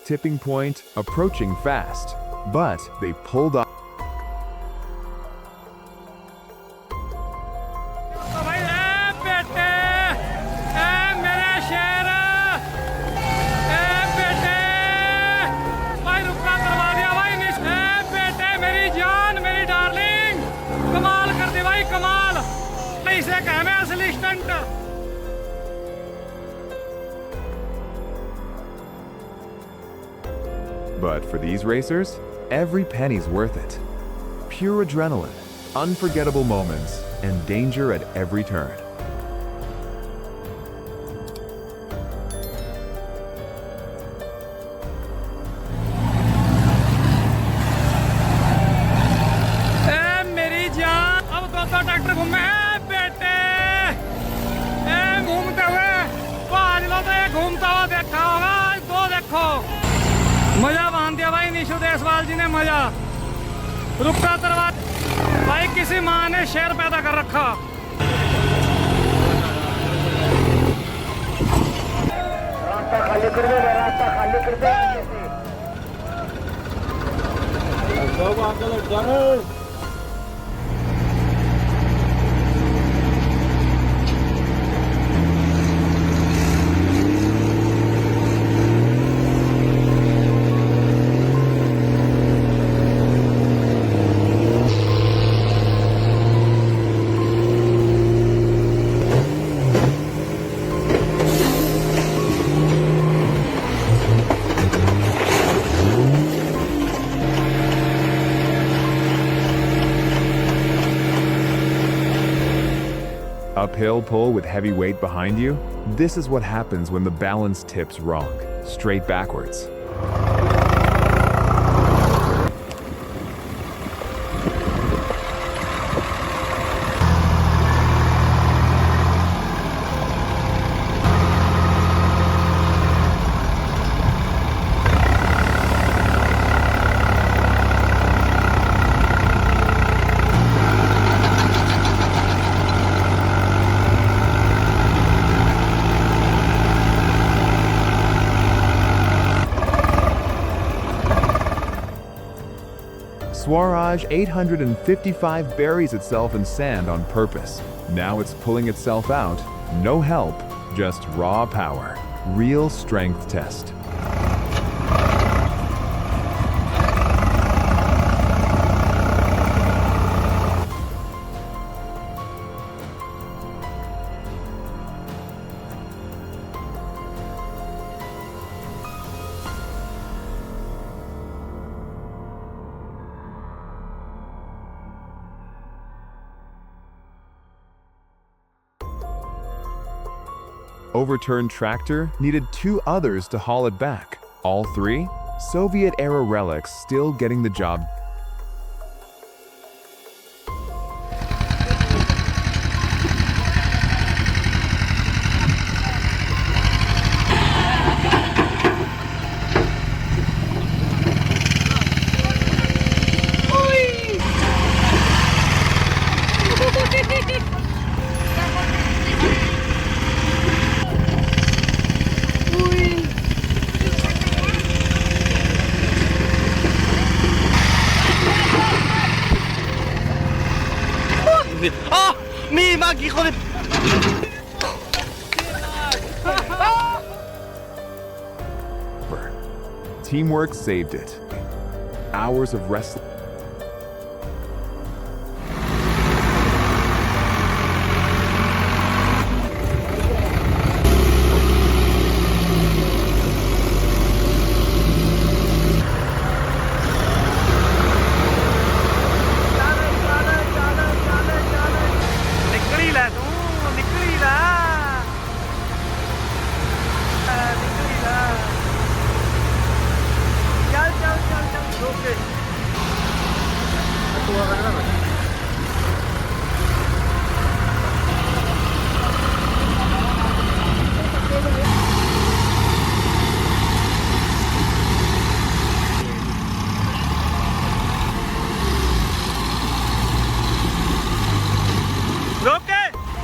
Tipping point approaching fast, but they pulled off. But for these racers, every penny's worth it. Pure adrenaline, unforgettable moments, and danger at every turn. मजा बांध दिया भाई निशु देसवाल जी ने मजा रुकता तरवा भाई किसी माँ ने शेर पैदा कर रखा रास्ता खाली कर दे रास्ता खाली कर दे Uphill pull with heavy weight behind you, this is what happens when the balance tips wrong, straight backwards. Swaraj 855 buries itself in sand on purpose. Now it's pulling itself out, no help, just raw power. Real strength test. Overturned tractor needed 2 others to haul it back. All 3, Soviet-era relics still getting the job. Teamwork saved it. Hours of wrestling.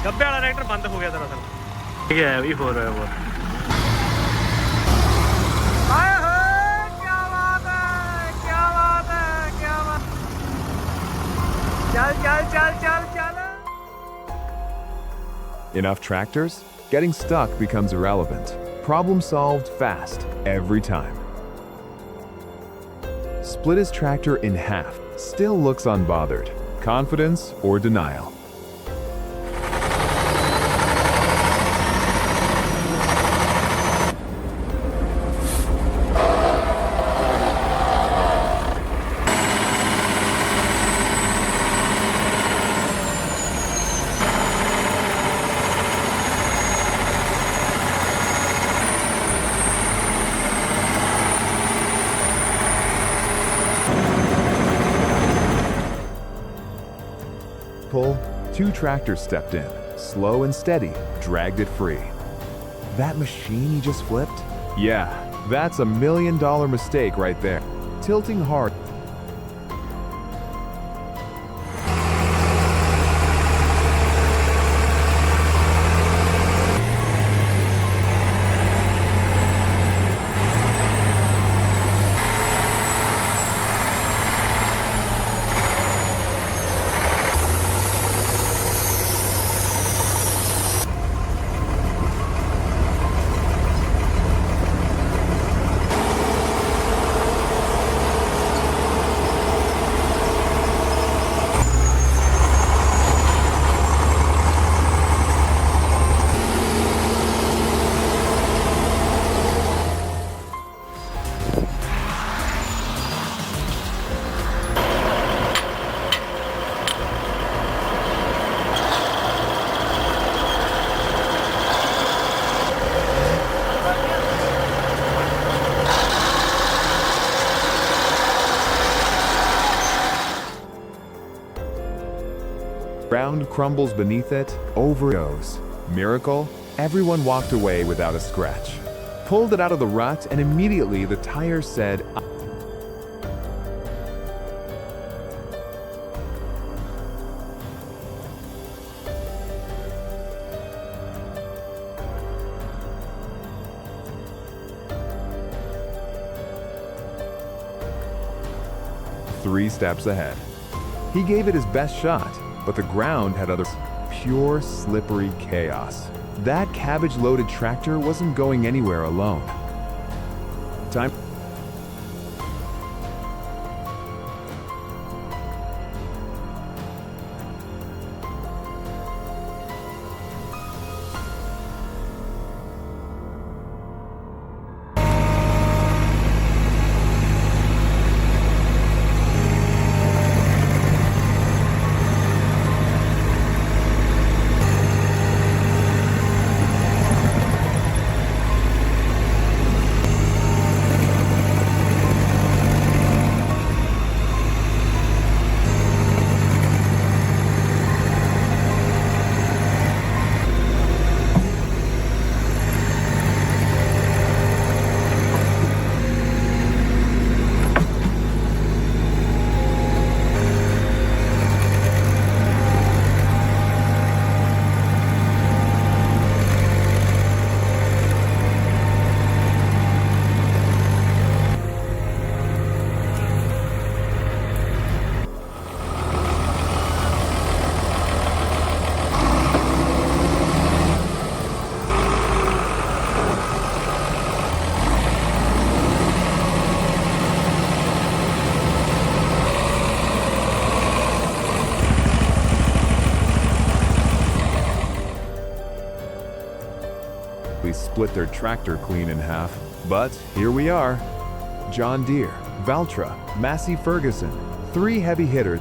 गब्बे वाला tractor बंद हो गया दरअसल। ठीक है अभी हो रहा है वो। Enough tractors? Getting stuck becomes irrelevant. Problem solved fast, every time. Split his tractor in half, still looks unbothered. Confidence or denial? Pull, 2 tractors stepped in, slow and steady, dragged it free. That machine he just flipped? Yeah, that's $1 million mistake right there. Tilting hard. Ground crumbles beneath it, over it goes. Miracle, everyone walked away without a scratch. Pulled it out of the rut and immediately the tire said, three steps ahead. He gave it his best shot, but the ground had other pure slippery chaos. That cabbage-loaded tractor wasn't going anywhere alone. Time. Split their tractor clean in half. But here we are. John Deere, Valtra, Massey Ferguson, 3 heavy hitters.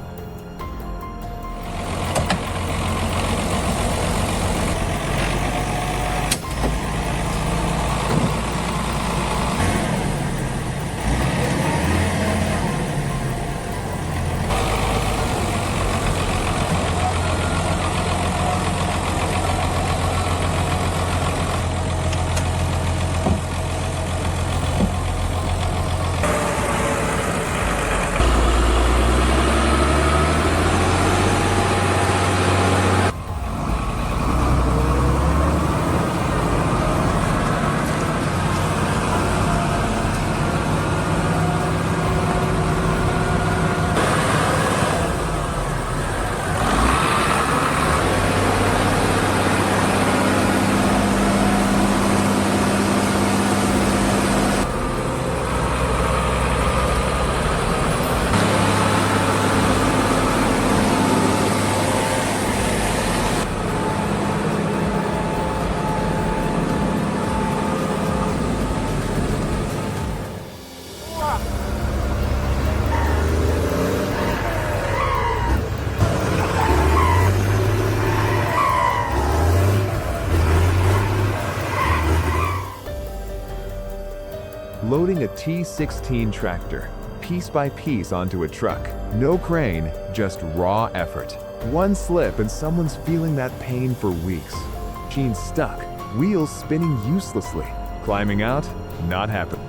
loading a T16 tractor, piece by piece onto a truck. No crane, just raw effort. One slip and someone's feeling that pain for weeks. Machine stuck, wheels spinning uselessly. Climbing out, not happening.